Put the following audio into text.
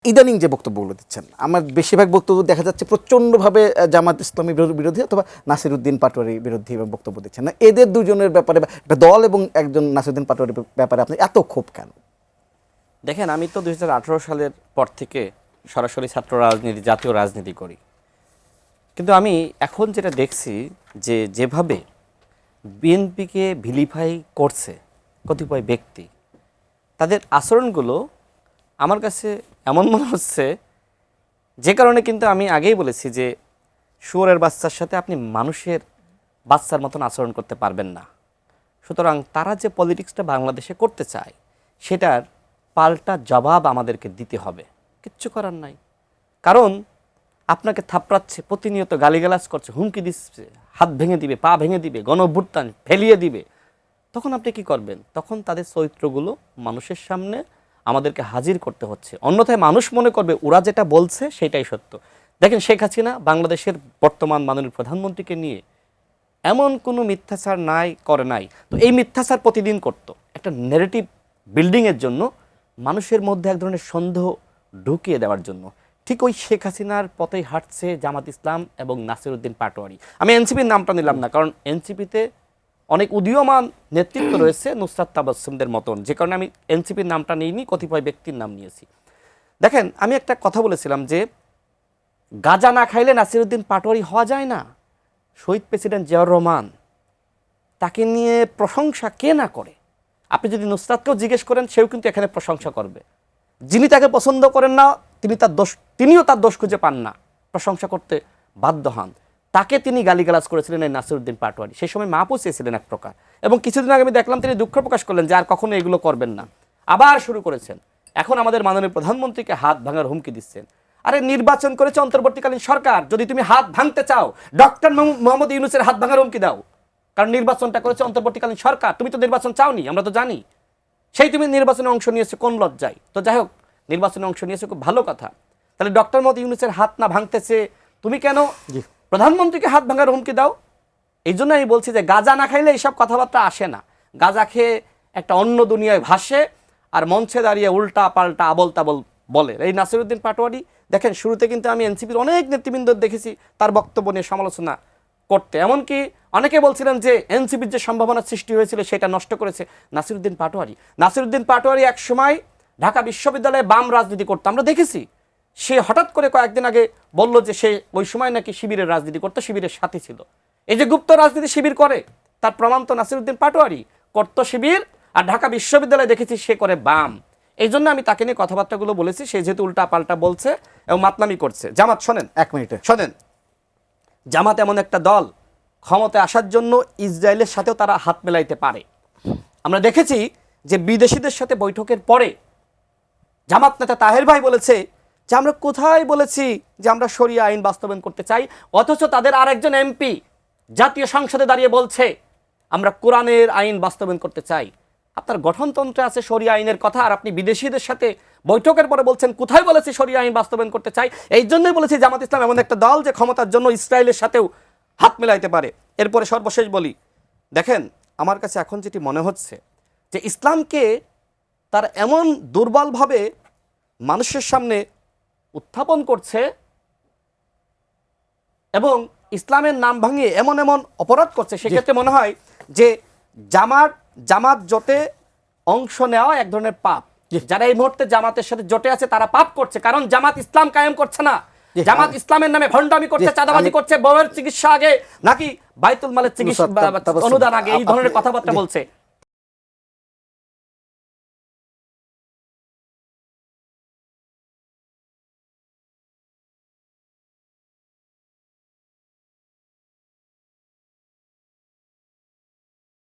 ইদানিং যে বক্তব্যগুলো দিচ্ছেন আমার বেশিরভাগ বক্তব্য দেখা যাচ্ছে প্রচণ্ডভাবে জামাত ইসলামী বিরোধী অথবা নাসিরউদ্দিন পাটোয়ারি বিরোধী এবং বক্তব্য দিচ্ছেন না এদের দুজনের ব্যাপারে একটা দল এবং একজন নাসিরউদ্দিন পাটোয়ারির ব্যাপারে আপনি এত ক্ষোভ কেন? দেখেন, আমি তো 2018 সালের পর থেকে সরাসরি ছাত্র রাজনীতি, জাতীয় রাজনীতি করি। কিন্তু আমি এখন যেটা দেখছি যে যেভাবে বিএনপিকে ভিলিফাই করছে কতিপয় ব্যক্তি, তাদের আচরণগুলো আমার কাছে এমন মনে হচ্ছে, যে কারণে কিন্তু আমি আগেই বলেছি যে শুয়োরের বাচ্চার সাথে আপনি মানুষের বাচ্চার মতন আচরণ করতে পারবেন না। সুতরাং তারা যে পলিটিক্সটা বাংলাদেশে করতে চায় সেটার পাল্টা জবাব আমাদেরকে দিতে হবে, কিচ্ছু করার নাই। কারণ আপনাকে থাপড়াচ্ছে, প্রতিনিয়ত গালিগালাজ করছে, হুমকি দিচ্ছে, হাত ভেঙে দিবে, পা ভেঙে দিবে, গণঅভ্যুত্থান ফেলিয়ে দিবে, তখন আপনি কি করবেন? তখন তাদের চরিত্রগুলো মানুষের সামনে আমাদেরকে হাজির করতে হচ্ছে, অন্যথায় মানুষ মনে করবে ওরা যেটা বলছে সেটাই সত্য। দেখেন, শেখ হাসিনা বাংলাদেশের বর্তমান মাননীয় প্রধানমন্ত্রীকে নিয়ে এমন কোনো মিথ্যাচার করে নাই। তো এই মিথ্যাচার প্রতিদিন করতো একটা নেগেটিভ বিল্ডিংয়ের জন্য, মানুষের মধ্যে এক ধরনের সন্দেহ ঢুকিয়ে দেওয়ার জন্য। ঠিক ওই শেখ হাসিনার পথেই হাঁটছে জামাত ইসলাম এবং নাসিরউদ্দিন পাটোয়ারি। আমি এনসিপির নামটা নিলাম না, কারণ এনসিপিতে অনেক উদীয়মান নেতৃত্ব রয়েছে নুসরাত তাবাসসুমদের মতন, যে কারণে আমি এনসিপির নামটা নিইনি, কতিপয় ব্যক্তির নাম নিয়েছি। দেখেন, আমি একটা কথা বলেছিলাম যে গাঁজা না খাইলে নাসিরউদ্দিন পাটোয়ারি হওয়া যায় না। শহীদ প্রেসিডেন্ট জিয়াউর রহমান, তাকে নিয়ে প্রশংসা কে না করে? আপনি যদি নুসরাতকেও জিজ্ঞেস করেন, সেও কিন্তু এখানে প্রশংসা করবে। যিনি তাকে পছন্দ করেন না, তিনিও তার দোষ খুঁজে পান না, প্রশংসা করতে বাধ্য হন। তাকে তিনি গালিগালাজ করেছিলেন এই নাসিরউদ্দিন পাটোয়ারি, সেই সময় মাপও চেয়েছিলেন এক প্রকার। এবং কিছুদিন আগে আমি দেখলাম তিনি দুঃখ প্রকাশ করলেন যে আর কখনো এগুলো করবেন না। আবার শুরু করেছেন, এখন আমাদের মাননীয় প্রধানমন্ত্রীকে হাত ভাঙার হুমকি দিচ্ছেন। আরে নির্বাচন করেছে অন্তর্বর্তীকালীন সরকার, যদি তুমি হাত ভাঙতে চাও ডক্টর মোহাম্মদ ইউনূসের হাত ভাঙার হুমকি দাও, কারণ নির্বাচনটা করেছে অন্তর্বর্তীকালীন সরকার। তুমি তো নির্বাচন চাওনি, আমরা তো জানি। সেই তুমি নির্বাচনে অংশ নিয়েছো কোন লজ্জায়? তো যাই হোক, নির্বাচনে অংশ নিয়েছো, খুব ভালো কথা। তাহলে ডক্টর মোহাম্মদ ইউনূসের হাত না ভাঙতেছে, তুমি কেন প্রধানমন্ত্রীকে হাত ভাঙার হুমকি দাও? এই জন্য আমি বলছি যে গাঁজা না খাইলে এইসব কথাবার্তা আসে না। গাঁজা খেয়ে একটা অন্য দুনিয়ায় ভাসে, আর মঞ্চে দাঁড়িয়ে উল্টা পাল্টা আবল তাবল বলে। এই নাসিরউদ্দিন পাটোয়ারি, দেখেন শুরুতে কিন্তু আমি এনসিপির অনেক নেতৃবৃন্দ দেখেছি তার বক্তব্য নিয়ে সমালোচনা করতে। এমনকি অনেকে বলছিলেন যে এনসিপির যে সম্ভাবনা সৃষ্টি হয়েছিল সেটা নষ্ট করেছে নাসিরউদ্দিন পাটোয়ারি। নাসিরউদ্দিন পাটোয়ারি এক সময় ঢাকা বিশ্ববিদ্যালয়ে বাম রাজনীতি করতো, আমরা দেখেছি। সে হঠাৎ করে কয়েকদিন আগে বলল যে সে ওই সময় নাকি শিবিরের রাজনীতি করতো, শিবিরের সাথী ছিল। এই যে গুপ্ত রাজনীতি শিবির করে, তার প্রমাণ তো নাসিরউদ্দিন পাটোয়ারি করতো শিবির, আর ঢাকা বিশ্ববিদ্যালয়ে দেখেছি সে করে বাম। এই জন্য আমি তাকে নিয়ে কথাবার্তাগুলো বলেছি। সে যেহেতু উল্টা পাল্টা বলছে এবং মাতলামি করছে। জামাত, শোনেন, 1 মিনিটে শোনেন, জামাত এমন একটা দল, ক্ষমতায় আসার জন্য ইসরায়েলের সাথেও তারা হাত মেলাইতে পারে। আমরা দেখেছি যে বিদেশিদের সাথে বৈঠকের পরে জামাত নেতা তাহের ভাই বলেছে যে আমরা কোথায় বলেছি যে আমরা শরিয়া আইন বাস্তবায়ন করতে চাই, অথচ তাদের আরেকজন এমপি জাতীয় সংসদে দাঁড়িয়ে বলছে আমরা কোরআনের আইন বাস্তবায়ন করতে চাই। আপনার গঠনতন্ত্রে আছে শরিয়া আইনের কথা, আর আপনি বিদেশিদের সাথে বৈঠকের পরে বলছেন কোথায় বলেছি শরিয়া আইন বাস্তবায়ন করতে চাই। এই জন্যই বলেছি জামাত ইসলাম এমন একটা দল যে ক্ষমতার জন্য ইসরায়েলের সাথেও হাত মেলাইতে পারে। এরপরে সর্বশেষ বলি, দেখেন আমার কাছে এখন যেটি মনে হচ্ছে যে ইসলামকে তার এমন দুর্বলভাবে মানুষের সামনে উত্থাপন করছে এবং ইসলামের নাম ভাঙিয়ে এমন এমন অপরাধ করছে, সেক্ষেত্রে মনে হয় যে জামাত জোটে অংশ নেওয়া এক ধরনের পাপ। যারা এই মুহূর্তে জামাতের সাথে জোটে আছে তারা পাপ করছে, কারণ জামাত ইসলাম কায়েম করছে না। জামাত ইসলামের নামে ভণ্ডামি করছে, চাঁদাবাজি করছে, বউয়ের চিকিৎসা আগে নাকি বাইতুল মালের চিকিৎসা অনুদান আগে, এই ধরনের কথাবার্তা বলছে।